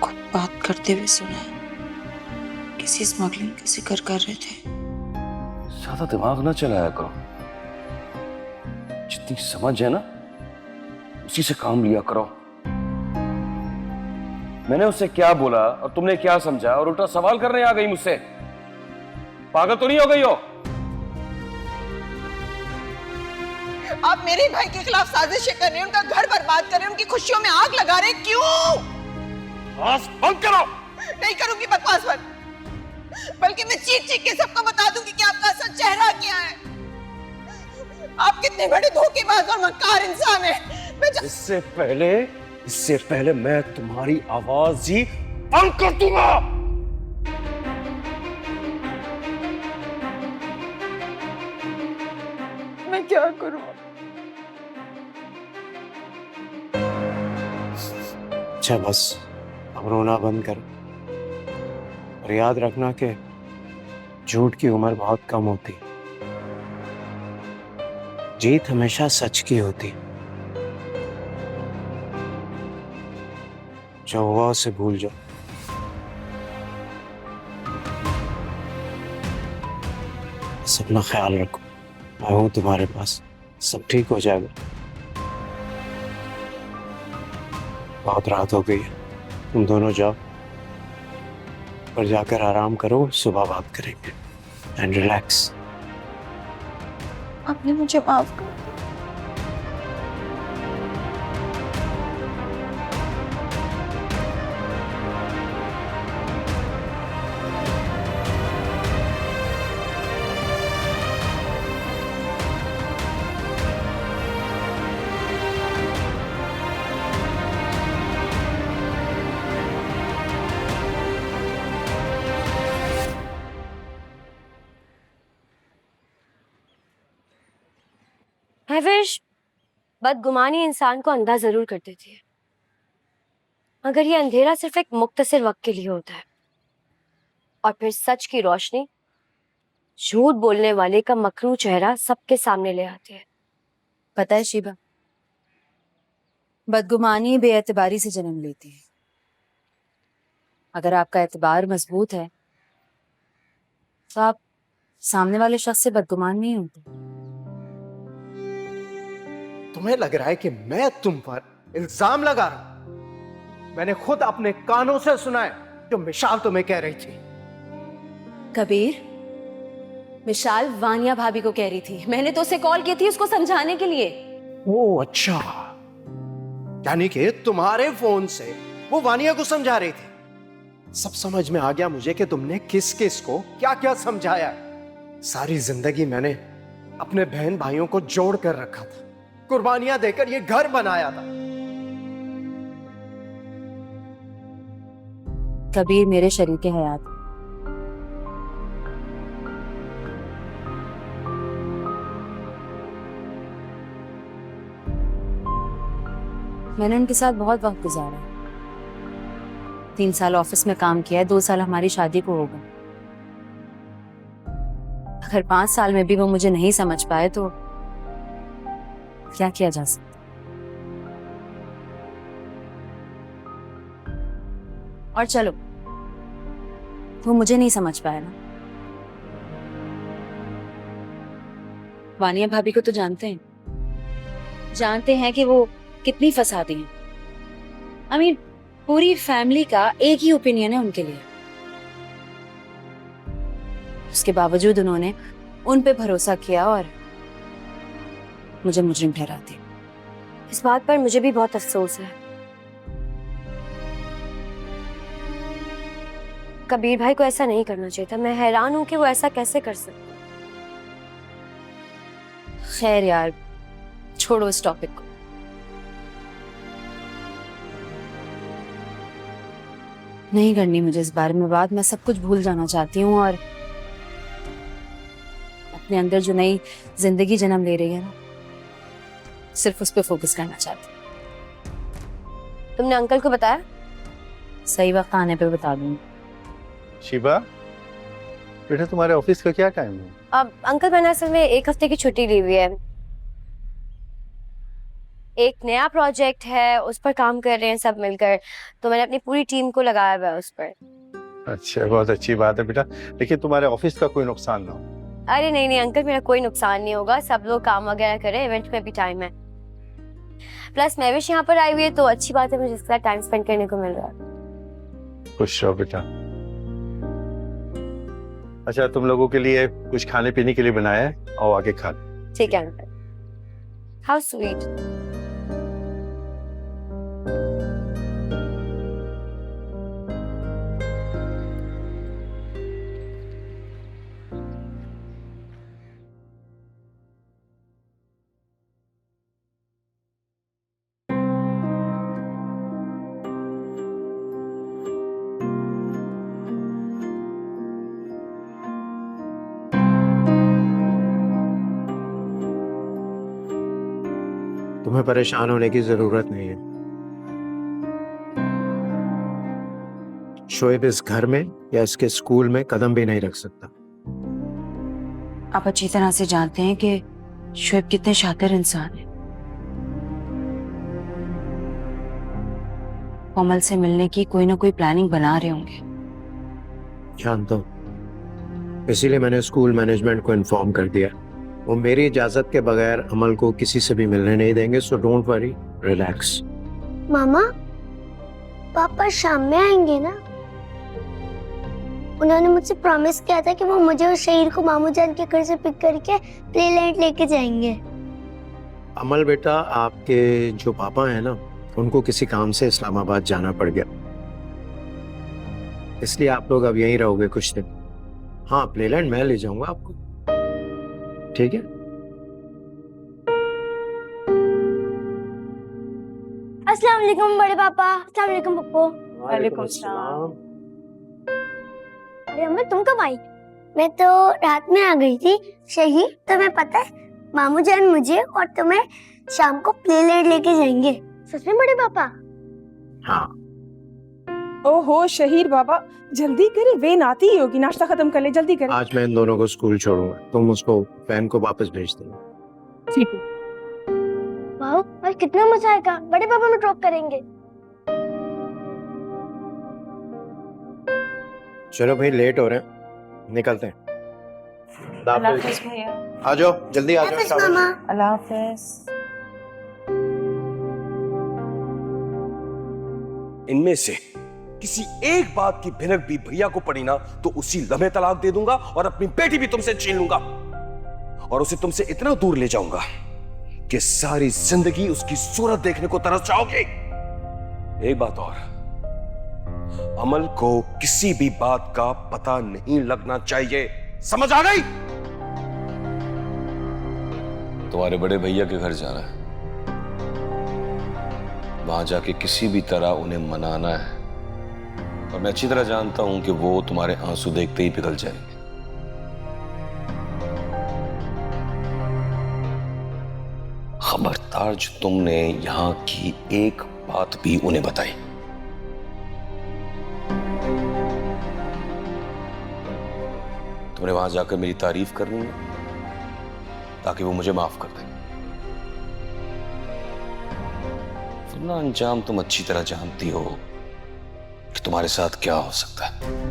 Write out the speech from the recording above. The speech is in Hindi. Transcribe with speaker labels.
Speaker 1: खुद बात करते हुए सुना है। किसी स्मगलिंग का जिक्र कर रहे थे।
Speaker 2: ज्यादा दिमाग ना चलाया करो, जितनी समझ है ना उसी से काम लिया करो। मैंने उससे क्या बोला और तुमने क्या समझा और उल्टा सवाल करने आ गई मुझसे? पागल तो नहीं हो गई हो?
Speaker 3: आप मेरे भाई के खिलाफ साजिशें कर रहे हैं, उनका घर बर्बाद कर रहे हैं, उनकी खुशियों में आग लगा रहे हैं। क्यों?
Speaker 2: बस बंद करो।
Speaker 3: नहीं करूंगी बकवास बंद, बल्कि मैं चीख चीख के सबको बता दूंगी कि आपका असल चेहरा क्या है। आप कितने बड़े धोखेबाज और मक्कार इंसान हैं।
Speaker 2: इससे पहले मैं तुम्हारी आवाज ही बंद कर दूंगा।
Speaker 3: मैं क्या करूं?
Speaker 4: अच्छा बस अब रोना बंद कर और याद रखना कि झूठ की उम्र बहुत कम होती, जीत हमेशा सच की होती। जो हुआ उसे भूल जाओ। बस अपना ख्याल रखो, मैं हूं तुम्हारे पास, सब ठीक हो जाएगा। बहुत रात हो गई है, तुम दोनों जाओ और जाकर आराम करो, सुबह बात करेंगे। And relax.
Speaker 1: आपने मुझे माफ कर दिया।
Speaker 5: हैविश, बदगुमानी इंसान को अंधा जरूर कर देती है, मगर ये अंधेरा सिर्फ एक मुख्तसर वक्त के लिए होता है और फिर सच की रोशनी झूठ बोलने वाले का मकरू चेहरा सबके सामने ले आती है।
Speaker 6: पता है शिबा, बदगुमानी बेएतबारी से जन्म लेती है। अगर आपका एतबार मजबूत है तो आप सामने वाले शख्स से बदगुमान नहीं होते।
Speaker 4: तुम्हें लग रहा है कि मैं तुम पर इल्जाम लगा रहा हूं? मैंने खुद अपने कानों से सुना है जो मिशाल तुम्हें कह रही थी।
Speaker 6: कबीर, मिशाल वानिया भाभी को कह रही थी। मैंने तो उसे कॉल की थी उसको समझाने के लिए।
Speaker 4: ओह अच्छा, यानी कि तुम्हारे फोन से वो वानिया को समझा रही थी। सब समझ में आ गया मुझे कि तुमने किस किस को क्या क्या समझाया। सारी जिंदगी मैंने अपने बहन भाइयों को जोड़ कर रखा था, कुर्बानियां देकर ये घर बनाया था।
Speaker 6: कबीर मेरे शरीके हयात, मैंने उनके साथ बहुत वक्त गुजारा है। 3 साल ऑफिस में काम किया है, 2 साल हमारी शादी को हो गए। अगर 5 साल में भी वो मुझे नहीं समझ पाए तो क्या किया जा सकता। और चलो, वो मुझे नहीं समझ पाया ना। वानिया भाभी को तो जानते हैं कि वो कितनी फसादी हैं। I mean, पूरी फैमिली का एक ही ओपिनियन है उनके लिए। उसके बावजूद उन्होंने उन पे भरोसा किया और मुझे मुजरिम ठहरा दिया।
Speaker 5: इस बात पर मुझे भी बहुत अफसोस है। कबीर भाई को ऐसा नहीं करना चाहिए था। मैं हैरान हूं कि वो ऐसा कैसे कर सकते।
Speaker 6: खैर यार, छोड़ो इस टॉपिक को। नहीं करनी मुझे इस बारे में बात। मैं सब कुछ भूल जाना चाहती हूँ और अपने अंदर जो नई जिंदगी जन्म ले रही है ना, सिर्फ उस पर फोकस करना चाहती हूँ।
Speaker 5: तुमने अंकल को बताया?
Speaker 6: सही वक्त आने पे बता दूंगी।
Speaker 7: शिबा, बेटा तुम्हारे ऑफिस का क्या टाइम है?
Speaker 5: अब अंकल मैंने असल में 1 हफ्ते की छुट्टी ली हुई है। एक नया प्रोजेक्ट है, उस पर काम कर रहे हैं सब मिलकर, तो मैंने अपनी पूरी टीम को लगाया हुआ है उस पर।
Speaker 7: अच्छा, बहुत अच्छी बात है बेटा, लेकिन तुम्हारे ऑफिस का कोई नुकसान ना हो।
Speaker 5: अरे नहीं नहीं अंकल, मेरा कोई नुकसान नहीं होगा, सब लोग काम वगैरह करें, इवेंट में भी टाइम है। प्लस महविश यहाँ पर आई हुई है तो अच्छी बात है, मुझे इसके साथ टाइम स्पेंड करने को मिल रहा है।
Speaker 7: खुश रहो बेटा। अच्छा, तुम लोगों के लिए कुछ खाने पीने के लिए बनाया है, आओ आके खा लो।
Speaker 5: ठीक है अंकल। How sweet.
Speaker 4: तुम्हें परेशान होने की जरूरत नहीं है। शोएब इस घर में या इसके स्कूल में कदम भी नहीं रख सकता।
Speaker 6: आप अच्छी तरह से जानते हैं कि शोएब कितने शातिर इंसान है। कोमल से मिलने की कोई ना कोई प्लानिंग बना रहे होंगे।
Speaker 4: जानता हूं, इसीलिए मैंने स्कूल मैनेजमेंट को इन्फॉर्म कर दिया। वो मेरी इजाजत के बगैर अमल को किसी से भी मिलने नहीं देंगे, सो डोंट वरी, रिलैक्स।
Speaker 8: मामा, पापा शाम में आएंगे ना? उन्होंने मुझसे प्रॉमिस किया था कि वो मुझे और शहीर को मामू जान के घर से पिक करके प्लेलैंड लेके जाएंगे।
Speaker 4: अमल बेटा, आपके जो पापा हैं ना, उनको किसी काम से इस्लामाबाद जाना पड़ गया, इसलिए आप लोग अब यहीं रहोगे कुछ दिन। हाँ, प्लेलैंड मैं ले जाऊंगा आपको, ठीक है?
Speaker 8: अस्सलाम वालेकुम बड़े पापा। अस्सलाम वालेकुम पप्पू।
Speaker 4: वालेकुम सलाम।
Speaker 8: अरे अम्मा, तुम कब आई? मैं तो रात में आ गई थी। शहीर, तुम्हें पता है मामू जान मुझे और तुम्हें शाम को प्लेलैंड लेके जाएंगे। सच में बड़े पापा?
Speaker 4: हाँ।
Speaker 3: ओहो शहीर बाबा, जल्दी करे, वेन आती ही होगी, नाश्ता खत्म कर ले, जल्दी करे।
Speaker 4: आज मैं इन दोनों को स्कूल छोड़ूंगा, तुम उसको वैन को वापस भेज देना।
Speaker 3: ठीक है।
Speaker 8: वाह, आज कितना मजा आएगा। बड़े पापा में ड्रॉप करेंगे।
Speaker 4: चलो भाई, लेट हो रहे हैं, निकलते हैं।
Speaker 6: अल्लाह हाफिज़ भैया।
Speaker 4: आ जाओ, जल्दी आ जाओ।
Speaker 8: हाफिज़ मामा।
Speaker 6: अल्लाह हाफिज़।
Speaker 2: इनमें से किसी एक बात की भिनक भी भैया को पड़ी ना तो उसी लम्हे तलाक दे दूंगा और अपनी बेटी भी तुमसे छीन लूंगा और उसे तुमसे इतना दूर ले जाऊंगा कि सारी जिंदगी उसकी सूरत देखने को तरस जाओगे। एक बात और, अमल को किसी भी बात का पता नहीं लगना चाहिए, समझ आ गई?
Speaker 9: तुम्हारे बड़े भैया के घर जाना है, वहां जाके किसी भी तरह उन्हें मनाना है और मैं अच्छी तरह जानता हूं कि वो तुम्हारे आंसू देखते ही पिघल जाएंगे। खबरदार जो तुमने यहां की एक बात भी उन्हें बताई। तुमने वहां जाकर मेरी तारीफ करनी है ताकि वो मुझे माफ कर दें, वरना अंजाम तुम अच्छी तरह जानती हो कि तुम्हारे साथ क्या हो सकता है।